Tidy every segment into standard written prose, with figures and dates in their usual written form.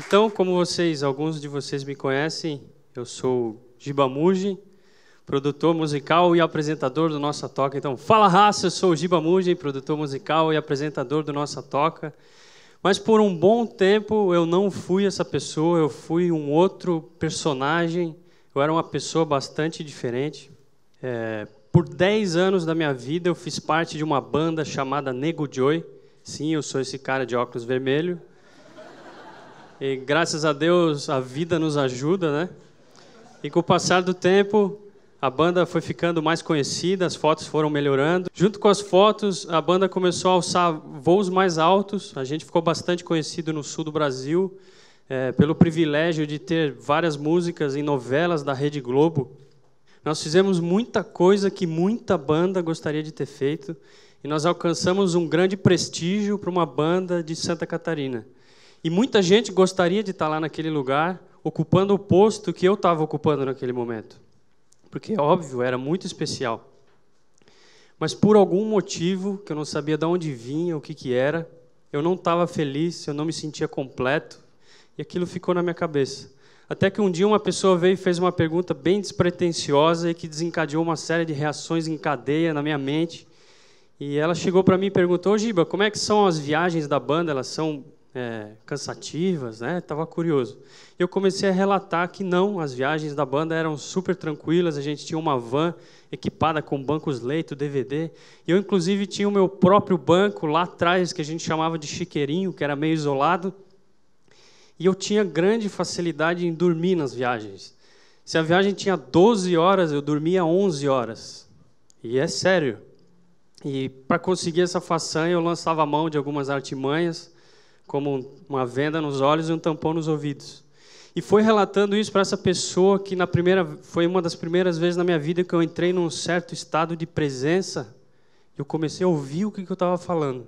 Então, como alguns de vocês me conhecem, eu sou Giba Muji, produtor musical e apresentador do Nossa Toca. Então, fala raça, eu sou o Giba Muji, produtor musical e apresentador do Nossa Toca. Mas por um bom tempo eu não fui essa pessoa, eu fui um outro personagem, eu era uma pessoa bastante diferente. Por 10 anos da minha vida eu fiz parte de uma banda chamada Nego Joy. Sim, eu sou esse cara de óculos vermelho. E graças a Deus a vida nos ajuda, né? E com o passar do tempo a banda foi ficando mais conhecida, as fotos foram melhorando. Junto com as fotos, a banda começou a alçar voos mais altos. A gente ficou bastante conhecido no sul do Brasil, pelo privilégio de ter várias músicas em novelas da Rede Globo. Nós fizemos muita coisa que muita banda gostaria de ter feito, e nós alcançamos um grande prestígio para uma banda de Santa Catarina. E muita gente gostaria de estar lá naquele lugar, ocupando o posto que eu estava ocupando naquele momento. Porque, óbvio, era muito especial. Mas por algum motivo, que eu não sabia de onde vinha, o que era, eu não estava feliz, eu não me sentia completo, e aquilo ficou na minha cabeça. Até que um dia uma pessoa veio e fez uma pergunta bem despretensiosa e que desencadeou uma série de reações em cadeia na minha mente. E ela chegou para mim e perguntou: "Ô Giba, como é que são as viagens da banda? Elas são cansativas, né?" Estava curioso. Eu comecei a relatar que não, as viagens da banda eram super tranquilas, a gente tinha uma van equipada com bancos leito, DVD, e eu inclusive tinha o meu próprio banco lá atrás, que a gente chamava de chiqueirinho, que era meio isolado, e eu tinha grande facilidade em dormir nas viagens. Se a viagem tinha 12 horas, eu dormia 11 horas. E é sério. E para conseguir essa façanha, eu lançava a mão de algumas artimanhas, como uma venda nos olhos e um tampão nos ouvidos. E foi relatando isso para essa pessoa que foi uma das primeiras vezes na minha vida que eu entrei num certo estado de presença, e eu comecei a ouvir o que eu estava falando.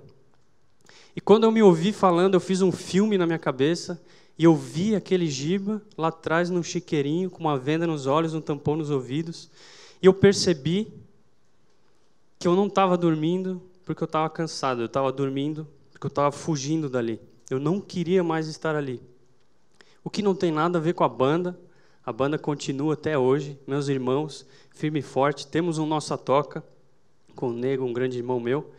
E quando eu me ouvi falando, eu fiz um filme na minha cabeça, e eu vi aquele Giba lá atrás num chiqueirinho, com uma venda nos olhos, um tampão nos ouvidos, e eu percebi que eu não estava dormindo porque eu estava cansado, eu estava dormindo porque eu estava fugindo dali. Eu não queria mais estar ali. O que não tem nada a ver com a banda continua até hoje, meus irmãos, firme e forte, temos um Nossa Toca, com o Nego, um grande irmão meu.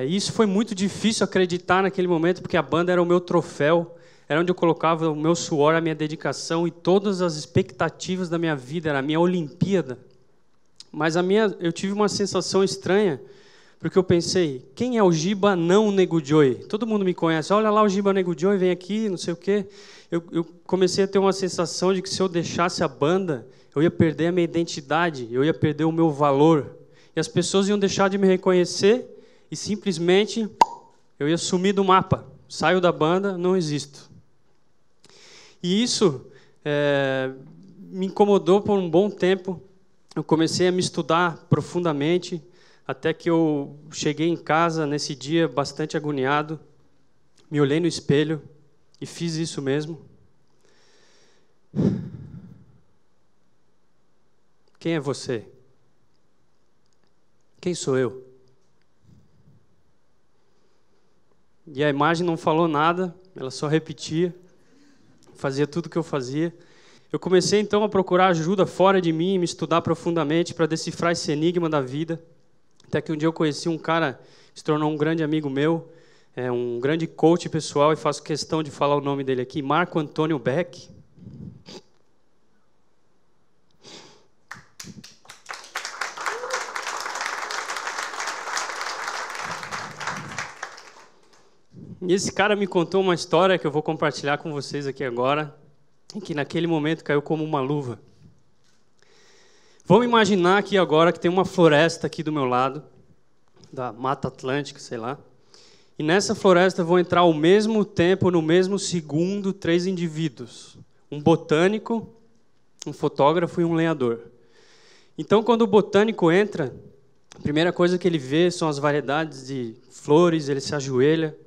E isso foi muito difícil acreditar naquele momento, porque a banda era o meu troféu, era onde eu colocava o meu suor, a minha dedicação e todas as expectativas da minha vida, era a minha Olimpíada. Mas eu tive uma sensação estranha, porque eu pensei: quem é o Giba não o Nego Joy? Todo mundo me conhece, olha lá o Giba Nego Joy, vem aqui, não sei o quê. Eu comecei a ter uma sensação de que se eu deixasse a banda, eu ia perder a minha identidade, eu ia perder o meu valor. E as pessoas iam deixar de me reconhecer e simplesmente eu ia sumir do mapa. Saio da banda, não existo. E isso me incomodou por um bom tempo. Eu comecei a me estudar profundamente, até que eu cheguei em casa nesse dia bastante agoniado, me olhei no espelho e fiz isso mesmo. Quem é você? Quem sou eu? E a imagem não falou nada, ela só repetia, fazia tudo o que eu fazia. Eu comecei então a procurar ajuda fora de mim, me estudar profundamente para decifrar esse enigma da vida. Até que um dia eu conheci um cara que se tornou um grande amigo meu, um grande coach pessoal, e faço questão de falar o nome dele aqui, Marco Antônio Beck. E esse cara me contou uma história que eu vou compartilhar com vocês aqui agora, e que naquele momento caiu como uma luva. Vamos imaginar aqui agora que tem uma floresta aqui do meu lado, da Mata Atlântica, sei lá. E nessa floresta vão entrar ao mesmo tempo, no mesmo segundo, 3 indivíduos. Um botânico, um fotógrafo e um lenhador. Então, quando o botânico entra, a primeira coisa que ele vê são as variedades de flores, ele se ajoelha,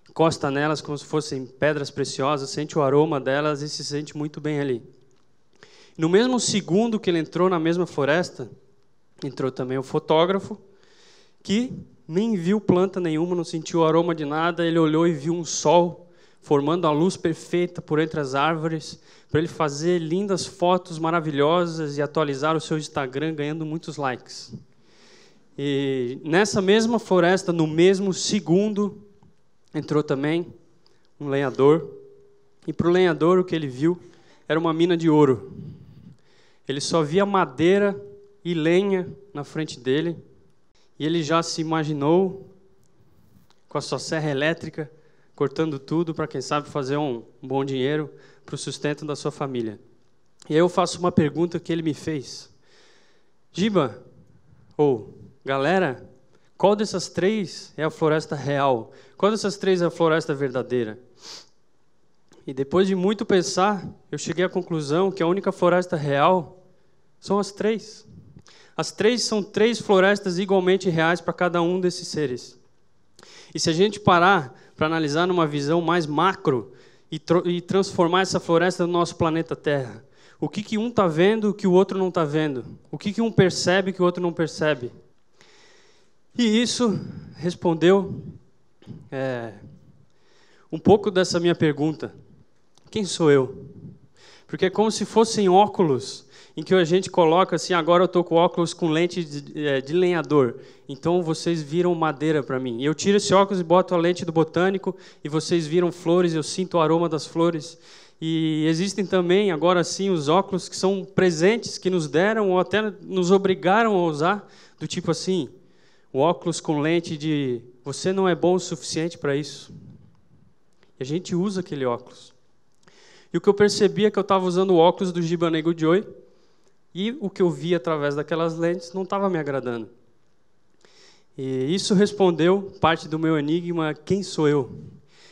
encosta nelas como se fossem pedras preciosas, sente o aroma delas e se sente muito bem ali. No mesmo segundo que ele entrou na mesma floresta, entrou também o fotógrafo, que nem viu planta nenhuma, não sentiu o aroma de nada, ele olhou e viu um sol formando a luz perfeita por entre as árvores, para ele fazer lindas fotos maravilhosas e atualizar o seu Instagram, ganhando muitos likes. E nessa mesma floresta, no mesmo segundo, entrou também um lenhador. E para o lenhador, o que ele viu era uma mina de ouro. Ele só via madeira e lenha na frente dele, e ele já se imaginou com a sua serra elétrica, cortando tudo para, quem sabe, fazer um bom dinheiro para o sustento da sua família. E aí eu faço uma pergunta que ele me fez. Giba, galera, qual dessas três é a floresta real? Qual dessas três é a floresta verdadeira? E depois de muito pensar, eu cheguei à conclusão que a única floresta real são as três. As três são três florestas igualmente reais para cada um desses seres. E se a gente parar para analisar numa visão mais macro e transformar essa floresta no nosso planeta Terra, o que um está vendo que o outro não está vendo? O que um percebe que o outro não percebe? E isso respondeu um pouco dessa minha pergunta. Quem sou eu? Porque é como se fossem óculos em que a gente coloca assim, agora eu estou com óculos com lente de lenhador, então vocês viram madeira para mim. E eu tiro esse óculos e boto a lente do botânico, e vocês viram flores, eu sinto o aroma das flores. E existem também, agora sim, os óculos que são presentes que nos deram ou até nos obrigaram a usar, do tipo assim, o óculos com lente de você não é bom o suficiente para isso. E a gente usa aquele óculos. E o que eu percebi é que eu estava usando o óculos do Giba Nego Joy, e o que eu vi através daquelas lentes não estava me agradando. E isso respondeu parte do meu enigma, quem sou eu?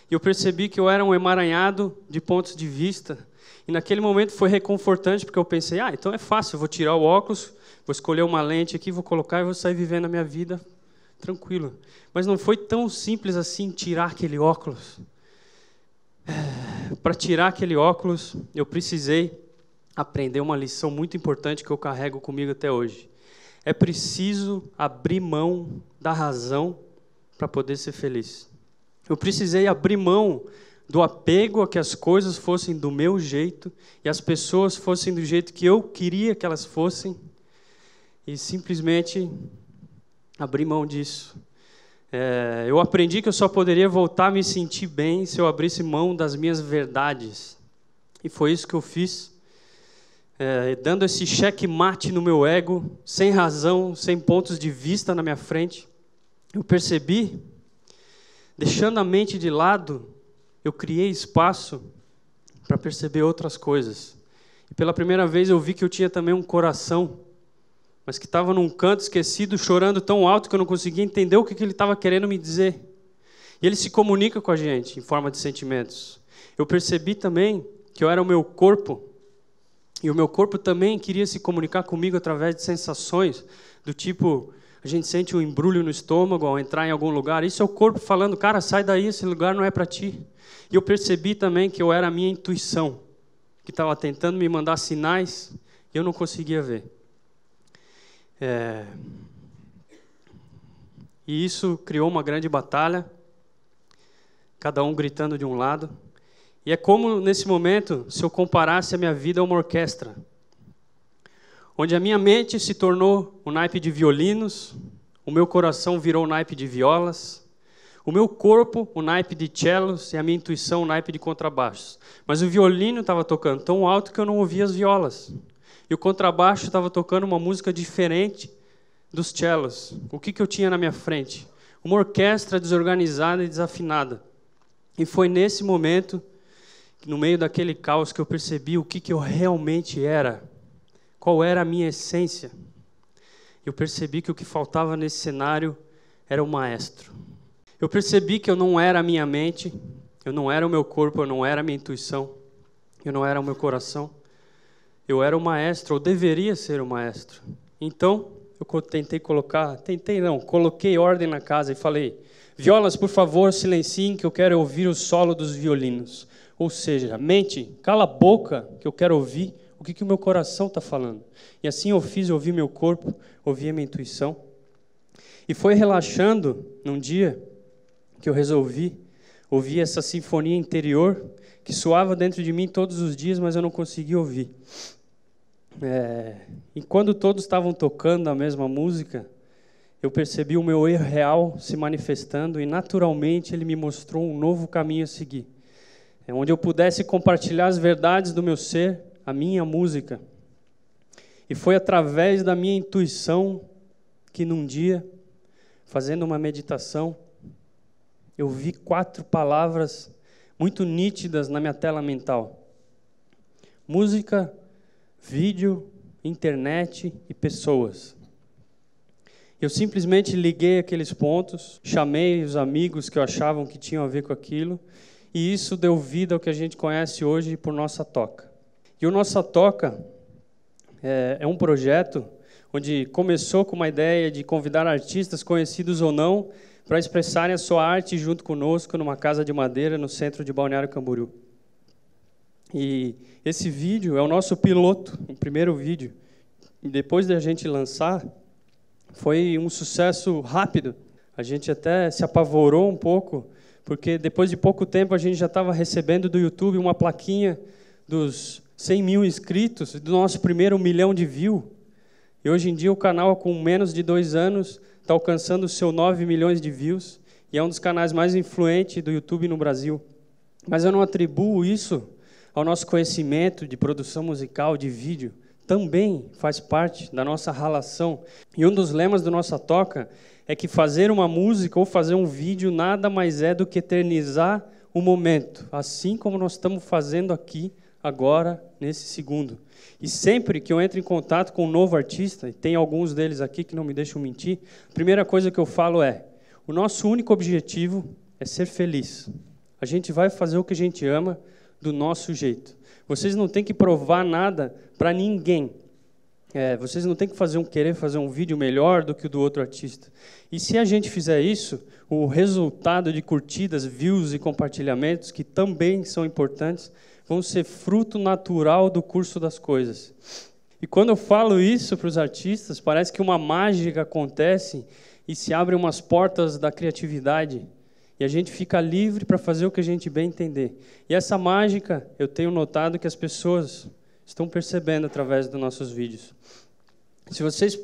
E eu percebi que eu era um emaranhado de pontos de vista. E naquele momento foi reconfortante, porque eu pensei, então é fácil, eu vou tirar o óculos, vou escolher uma lente aqui, vou colocar e vou sair vivendo a minha vida tranquilo. Mas não foi tão simples assim tirar aquele óculos. Para tirar aquele óculos, eu precisei aprender uma lição muito importante que eu carrego comigo até hoje. É preciso abrir mão da razão para poder ser feliz. Eu precisei abrir mão do apego a que as coisas fossem do meu jeito e as pessoas fossem do jeito que eu queria que elas fossem e simplesmente abrir mão disso. Eu aprendi que eu só poderia voltar a me sentir bem se eu abrisse mão das minhas verdades. E foi isso que eu fiz. Dando esse checkmate no meu ego, sem razão, sem pontos de vista na minha frente, eu percebi, deixando a mente de lado, eu criei espaço para perceber outras coisas. E pela primeira vez eu vi que eu tinha também um coração, mas que estava num canto esquecido, chorando tão alto que eu não conseguia entender o que ele estava querendo me dizer. E ele se comunica com a gente em forma de sentimentos. Eu percebi também que eu era o meu corpo, e o meu corpo também queria se comunicar comigo através de sensações, do tipo, a gente sente um embrulho no estômago ao entrar em algum lugar, isso é o corpo falando, cara, sai daí, esse lugar não é para ti. E eu percebi também que eu era a minha intuição, que estava tentando me mandar sinais, e eu não conseguia ver. E isso criou uma grande batalha, cada um gritando de um lado. E é como, nesse momento, se eu comparasse a minha vida a uma orquestra, onde a minha mente se tornou o naipe de violinos, o meu coração virou o naipe de violas, o meu corpo o naipe de cellos e a minha intuição o naipe de contrabaixos. Mas o violino estava tocando tão alto que eu não ouvia as violas. E o contrabaixo estava tocando uma música diferente dos cellos. O que eu tinha na minha frente? Uma orquestra desorganizada e desafinada. E foi nesse momento, no meio daquele caos, que eu percebi o que eu realmente era. Qual era a minha essência. Eu percebi que o que faltava nesse cenário era o maestro. Eu percebi que eu não era a minha mente, eu não era o meu corpo, eu não era a minha intuição, eu não era o meu coração. Eu era o maestro, ou deveria ser o maestro. Então, eu coloquei ordem na casa e falei, violas, por favor, silenciem que eu quero ouvir o solo dos violinos. Ou seja, mente, cala a boca que eu quero ouvir o que o meu coração está falando. E assim eu fiz, eu ouvi meu corpo, ouvi a minha intuição. E foi relaxando num dia que eu resolvi Ouvi essa sinfonia interior que soava dentro de mim todos os dias, mas eu não conseguia ouvir. E quando todos estavam tocando a mesma música, eu percebi o meu erro real se manifestando e, naturalmente, ele me mostrou um novo caminho a seguir, onde eu pudesse compartilhar as verdades do meu ser, a minha música. E foi através da minha intuição que, num dia, fazendo uma meditação, eu vi 4 palavras muito nítidas na minha tela mental: música, vídeo, internet e pessoas. Eu simplesmente liguei aqueles pontos, chamei os amigos que eu achavam que tinham a ver com aquilo, e isso deu vida ao que a gente conhece hoje por Nossa Toca. E o Nossa Toca é um projeto onde começou com uma ideia de convidar artistas, conhecidos ou não, para expressarem a sua arte junto conosco numa casa de madeira no centro de Balneário Camboriú. E esse vídeo é o nosso piloto, o primeiro vídeo. E depois da gente lançar, foi um sucesso rápido. A gente até se apavorou um pouco, porque depois de pouco tempo a gente já estava recebendo do YouTube uma plaquinha dos 100 mil inscritos, do nosso primeiro 1 milhão de views. E hoje em dia o canal, com menos de 2 anos, está alcançando os seus 9 milhões de views, e é um dos canais mais influentes do YouTube no Brasil. Mas eu não atribuo isso ao nosso conhecimento de produção musical, de vídeo. Também faz parte da nossa relação. E um dos lemas do Nossa Toca é que fazer uma música ou fazer um vídeo nada mais é do que eternizar o momento, assim como nós estamos fazendo aqui, agora, nesse segundo. E sempre que eu entro em contato com um novo artista, e tem alguns deles aqui que não me deixam mentir, a primeira coisa que eu falo é: o nosso único objetivo é ser feliz. A gente vai fazer o que a gente ama do nosso jeito. Vocês não têm que provar nada para ninguém. Vocês não têm que querer fazer um vídeo melhor do que o do outro artista. E se a gente fizer isso, o resultado de curtidas, views e compartilhamentos, que também são importantes, vão ser fruto natural do curso das coisas. E quando eu falo isso para os artistas, parece que uma mágica acontece e se abrem umas portas da criatividade. E a gente fica livre para fazer o que a gente bem entender. E essa mágica, eu tenho notado que as pessoas estão percebendo através dos nossos vídeos.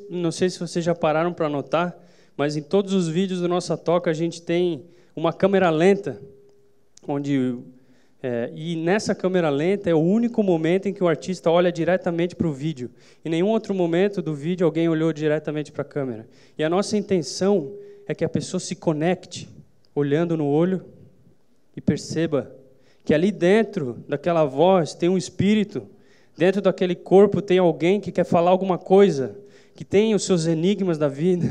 Não sei se vocês já pararam para notar, mas em todos os vídeos do Nossa Toca a gente tem uma câmera lenta, e nessa câmera lenta é o único momento em que o artista olha diretamente para o vídeo. Em nenhum outro momento do vídeo alguém olhou diretamente para a câmera. E a nossa intenção é que a pessoa se conecte, olhando no olho, e perceba que ali dentro daquela voz tem um espírito, dentro daquele corpo tem alguém que quer falar alguma coisa, que tem os seus enigmas da vida.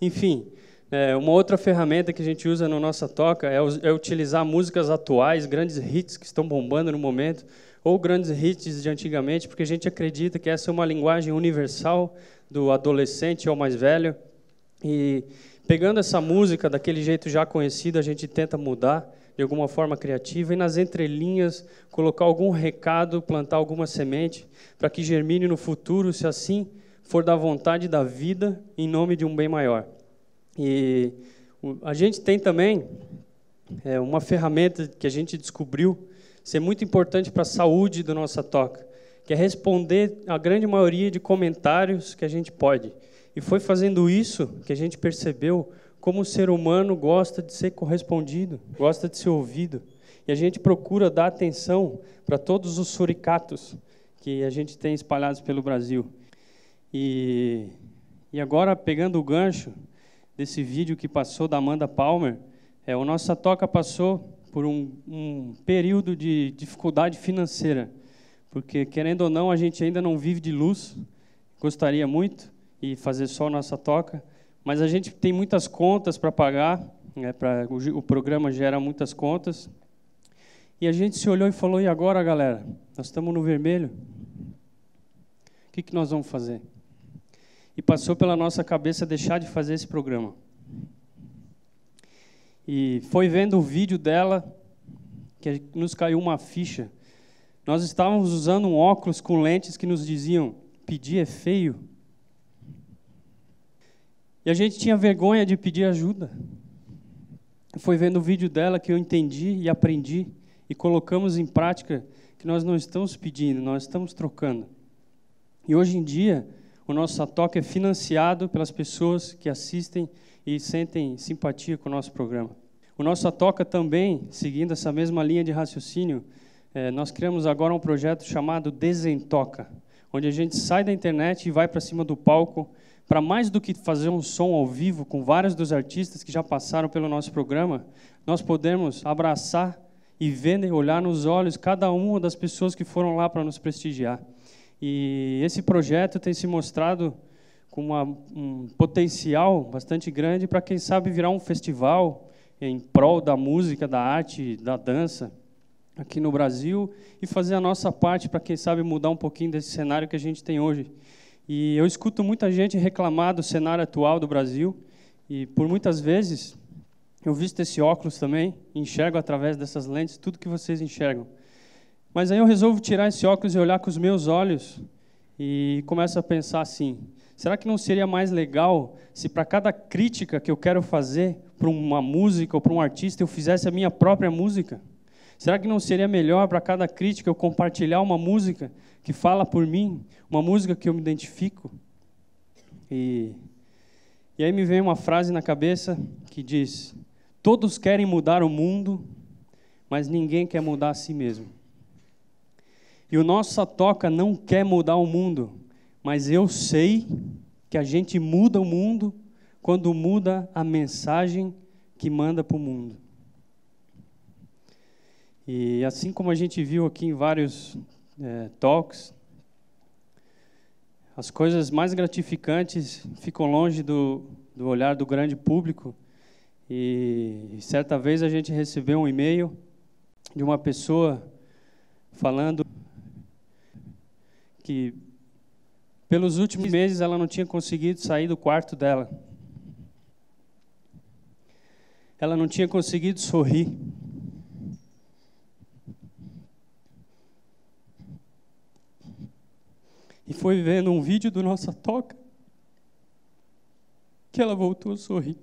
Enfim, uma outra ferramenta que a gente usa no Nossa Toca é utilizar músicas atuais, grandes hits que estão bombando no momento, ou grandes hits de antigamente, porque a gente acredita que essa é uma linguagem universal do adolescente ao mais velho. E pegando essa música daquele jeito já conhecido, a gente tenta mudar de alguma forma criativa e nas entrelinhas colocar algum recado, plantar alguma semente para que germine no futuro, se assim for da vontade da vida, em nome de um bem maior. E a gente tem também uma ferramenta que a gente descobriu ser muito importante para a saúde do Nossa Toca, que é responder a grande maioria de comentários que a gente pode. E foi fazendo isso que a gente percebeu como o ser humano gosta de ser correspondido, gosta de ser ouvido. E a gente procura dar atenção para todos os suricatos que a gente tem espalhados pelo Brasil. E agora, pegando o gancho desse vídeo que passou da Amanda Palmer, o Nossa Toca passou por um período de dificuldade financeira, porque, querendo ou não, a gente ainda não vive de luz, gostaria muito, e fazer só a Nossa Toca, mas a gente tem muitas contas para pagar, o programa gera muitas contas, e a gente se olhou e falou: e agora, galera? Nós estamos no vermelho, o que nós vamos fazer? E passou pela nossa cabeça deixar de fazer esse programa. E foi vendo o vídeo dela que nos caiu uma ficha. Nós estávamos usando um óculos com lentes que nos diziam: pedir é feio. E a gente tinha vergonha de pedir ajuda. Foi vendo o vídeo dela que eu entendi e aprendi e colocamos em prática que nós não estamos pedindo, nós estamos trocando. E hoje em dia, o nosso Satoca é financiado pelas pessoas que assistem e sentem simpatia com o nosso programa. O nosso Satoca também, seguindo essa mesma linha de raciocínio, nós criamos agora um projeto chamado Desentoca, onde a gente sai da internet e vai para cima do palco, para mais do que fazer um som ao vivo com vários dos artistas que já passaram pelo nosso programa, nós podemos abraçar e ver e olhar nos olhos cada uma das pessoas que foram lá para nos prestigiar. E esse projeto tem se mostrado com um potencial bastante grande para, quem sabe, virar um festival em prol da música, da arte, da dança aqui no Brasil e fazer a nossa parte para, quem sabe, mudar um pouquinho desse cenário que a gente tem hoje. E eu escuto muita gente reclamar do cenário atual do Brasil e, por muitas vezes, eu visto esse óculos também, enxergo através dessas lentes tudo que vocês enxergam. Mas aí eu resolvo tirar esse óculos e olhar com os meus olhos e começo a pensar assim, será que não seria mais legal se para cada crítica que eu quero fazer para uma música ou para um artista eu fizesse a minha própria música? Será que não seria melhor para cada crítica eu compartilhar uma música que fala por mim, uma música que eu me identifico? E aí me vem uma frase na cabeça que diz: todos querem mudar o mundo, mas ninguém quer mudar a si mesmo. E o nosso Satoca não quer mudar o mundo, mas eu sei que a gente muda o mundo quando muda a mensagem que manda para o mundo. E assim como a gente viu aqui em vários talks, as coisas mais gratificantes ficam longe do olhar do grande público. E certa vez a gente recebeu um e-mail de uma pessoa falando que pelos últimos meses ela não tinha conseguido sair do quarto dela. Ela não tinha conseguido sorrir. E foi vendo um vídeo do nosso Satoca que ela voltou a sorrir.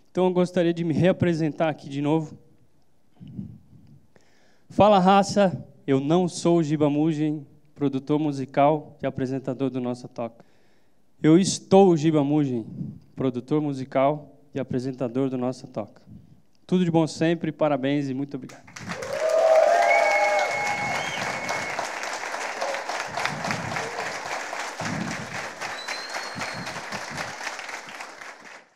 Então eu gostaria de me reapresentar aqui de novo. Fala, raça, eu não sou o Giba Mugem, produtor musical e apresentador do nosso Satoca. Eu estou o Giba Mugem, produtor musical e apresentador do nosso Satoca. Tudo de bom sempre, parabéns e muito obrigado.